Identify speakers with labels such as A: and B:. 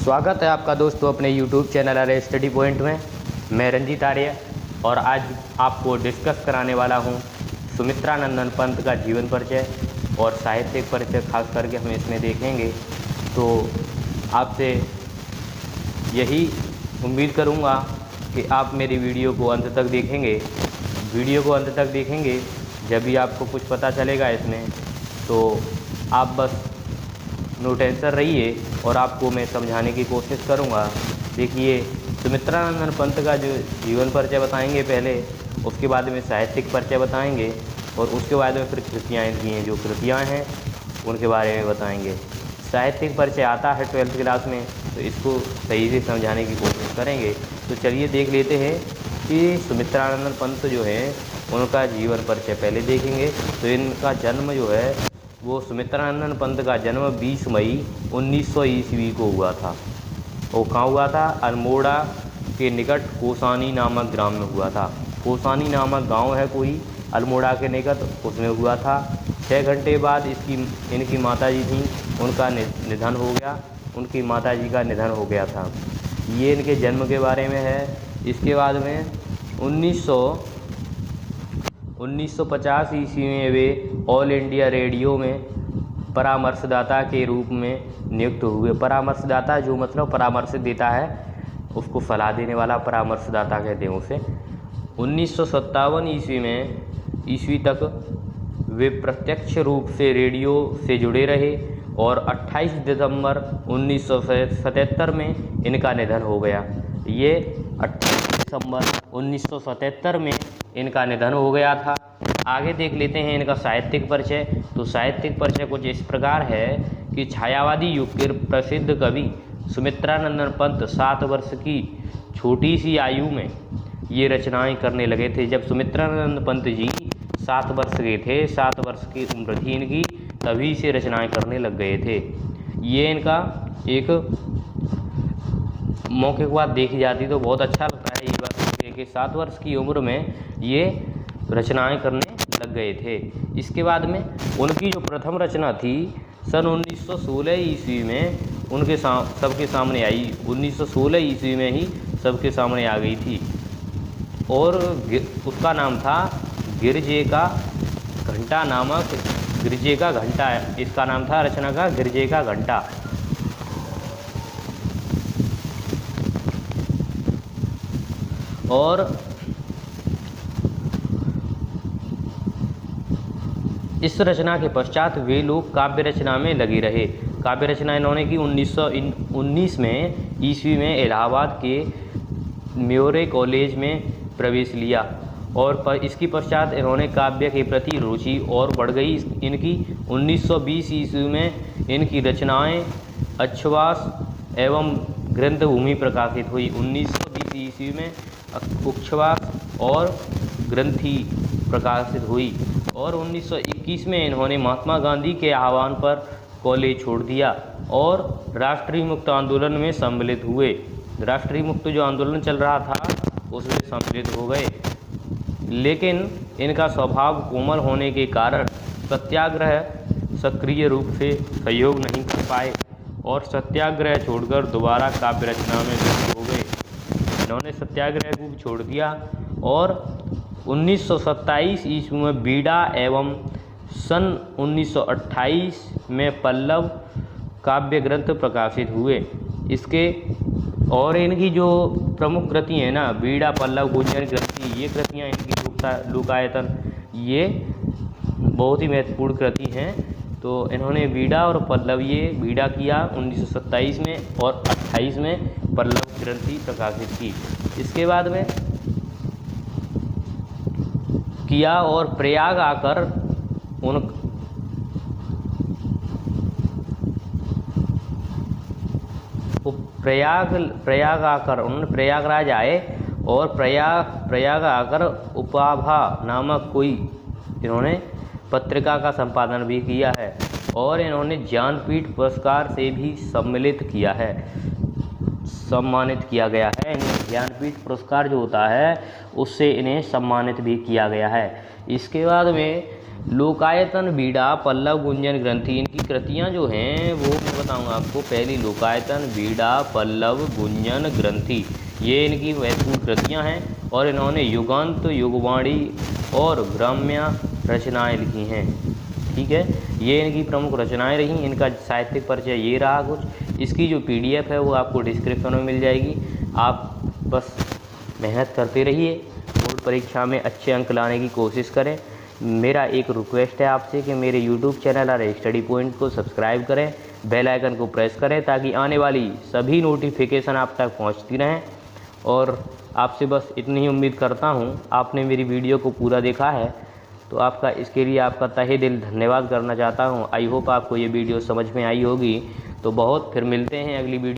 A: स्वागत है आपका दोस्तों अपने YouTube चैनल अरे स्टडी पॉइंट में। मैं रंजीत आर्य और आज आपको डिस्कस कराने वाला हूं सुमित्रा नंदन पंत का जीवन परिचय और साहित्यिक परिचय खास करके हम इसमें देखेंगे। तो आपसे यही उम्मीद करूंगा कि आप मेरी वीडियो को अंत तक देखेंगे। जब भी आपको कुछ पता चलेगा इसमें तो आप बस नो टेंशन रहिए और आपको मैं समझाने की कोशिश करूंगा। देखिए, सुमित्रा नंदन पंत का जो जीवन परिचय बताएंगे पहले, उसके बाद में साहित्यिक परिचय बताएंगे और उसके बाद में फिर कृतियाँ इनकी हैं, जो कृतियाँ हैं उनके बारे में बताएंगे। साहित्यिक परिचय आता है 12th क्लास में, तो इसको सही से समझाने की कोशिश करेंगे। तो चलिए देख लेते हैं कि सुमित्रा नंदन पंत जो है उनका जीवन परिचय पहले देखेंगे। तो इनका जन्म जो है वो सुमित्रा नंदन पंत का जन्म 20 मई 1900 ईस्वी को हुआ था। वो कहाँ हुआ था? अल्मोड़ा के निकट कोसानी नामक ग्राम में हुआ था। कोसानी नामक गांव है कोई अल्मोड़ा के निकट, उसमें हुआ था। 6 घंटे बाद इनकी माताजी थी, उनका निधन हो गया। उनकी माताजी का निधन हो गया था। ये इनके जन्म के बारे में है। इसके बाद में 1950 ईस्वी में वे ऑल इंडिया रेडियो में परामर्शदाता के रूप में नियुक्त हुए। परामर्शदाता जो मतलब परामर्श देता है, उसको सलाह देने वाला परामर्शदाता कहते हैं उसे। 1957 ईस्वी तक वे प्रत्यक्ष रूप से रेडियो से जुड़े रहे और 28 दिसंबर 1977 में इनका निधन हो गया। ये 28 दिसंबर 1977 में इनका निधन हो गया था। आगे देख लेते हैं इनका साहित्यिक परिचय। तो साहित्यिक परिचय कुछ इस प्रकार है कि छायावादी युग के प्रसिद्ध कवि सुमित्रा नंदन पंत 7 वर्ष की छोटी सी आयु में ये रचनाएं करने लगे थे। जब सुमित्रा नंदन पंत जी 7 वर्ष के थे, 7 वर्ष की उम्र थी इनकी, तभी से रचनाएं करने लग गए थे। ये इनका एक मौके के बाद देखी जाती तो बहुत अच्छा लगता है ये बात कि 7 वर्ष की उम्र में ये रचनाएं करने लग गए थे। इसके बाद में उनकी जो प्रथम रचना थी सन 1916 ईस्वी में उनके सबके सामने आई। 1916 ईस्वी में ही सबके सामने आ गई थी और उसका नाम था गिरजे का घंटा नामक। गिरजे का घंटा, इसका नाम था रचना का गिरजे का घंटा। और इस रचना के पश्चात वे लोग काव्य रचना में लगे रहे। काव्य रचना इन्होंने की 1919 में ईस्वी में इलाहाबाद के म्योरे कॉलेज में प्रवेश लिया और इसकी पश्चात इन्होंने काव्य के प्रति रुचि और बढ़ गई इनकी। 1920 ईस्वी में इनकी रचनाएं अच्छवास एवं ग्रंथभूमि प्रकाशित हुई। 1920 ईस्वी में उच्छ्वास और ग्रंथि प्रकाशित हुई और 1921 में इन्होंने महात्मा गांधी के आह्वान पर कॉलेज छोड़ दिया और राष्ट्रीय मुक्त आंदोलन में सम्मिलित हुए। राष्ट्रीय मुक्त जो आंदोलन चल रहा था उसमें सम्मिलित हो गए, लेकिन इनका स्वभाव कोमल होने के कारण सत्याग्रह सक्रिय रूप से सहयोग नहीं कर पाए और सत्याग्रह छोड़कर दोबारा काव्य रचना में व्यस्त हो गए। इन्होंने सत्याग्रह को छोड़ दिया और 1927 ईस्वी में बीड़ा एवं सन 1928 में पल्लव काव्य ग्रंथ प्रकाशित हुए। इसके और इनकी जो प्रमुख कृति है ना, बीड़ा, पल्लव, गुंजन, ग्रंथि, ये कृतियाँ इनकी लोकायतन, ये बहुत ही महत्वपूर्ण कृति हैं। तो इन्होंने बीड़ा और पल्लव, ये बीड़ा किया 1927 में और 28 में पल्लव ग्रंथि प्रकाशित की। इसके बाद में किया और प्रयाग आकर उन्होंने प्रयागराज आए और प्रयाग आकर उपाभा नामक कोई इन्होंने पत्रिका का संपादन भी किया है और इन्होंने ज्ञानपीठ पुरस्कार से भी सम्मिलित किया है, सम्मानित किया गया है। इन्हें ज्ञानपीठ पुरस्कार जो होता है उससे इन्हें सम्मानित भी किया गया है। इसके बाद में लोकायतन, बीड़ा, पल्लव, गुंजन, ग्रंथि, इनकी कृतियाँ जो हैं वो मैं बताऊंगा आपको। पहली लोकायतन, बीड़ा, पल्लव, गुंजन, ग्रंथि, ये इनकी महत्वपूर्ण कृतियाँ हैं और इन्होंने युगांत, युगवाणी और ग्राम्य रचनाएं लिखी हैं। ठीक है, ये इनकी प्रमुख रचनाएं रहीं। इनका साहित्यिक परिचय ये रहा कुछ। इसकी जो PDF है वो आपको डिस्क्रिप्शन में मिल जाएगी। आप बस मेहनत करते रहिए, बोर्ड परीक्षा में अच्छे अंक लाने की कोशिश करें। मेरा एक रिक्वेस्ट है आपसे कि मेरे YouTube चैनल और स्टडी पॉइंट को सब्सक्राइब करें, बेल आइकन को प्रेस करें ताकि आने वाली सभी नोटिफिकेशन आप तक पहुंचती रहें। और आपसे बस इतनी ही उम्मीद करता हूं। आपने मेरी वीडियो को पूरा देखा है तो आपका इसके लिए आपका तहे दिल धन्यवाद करना चाहता हूं। आई होप आपको ये वीडियो समझ में आई होगी। तो बहुत फिर मिलते हैं अगली वीडियो।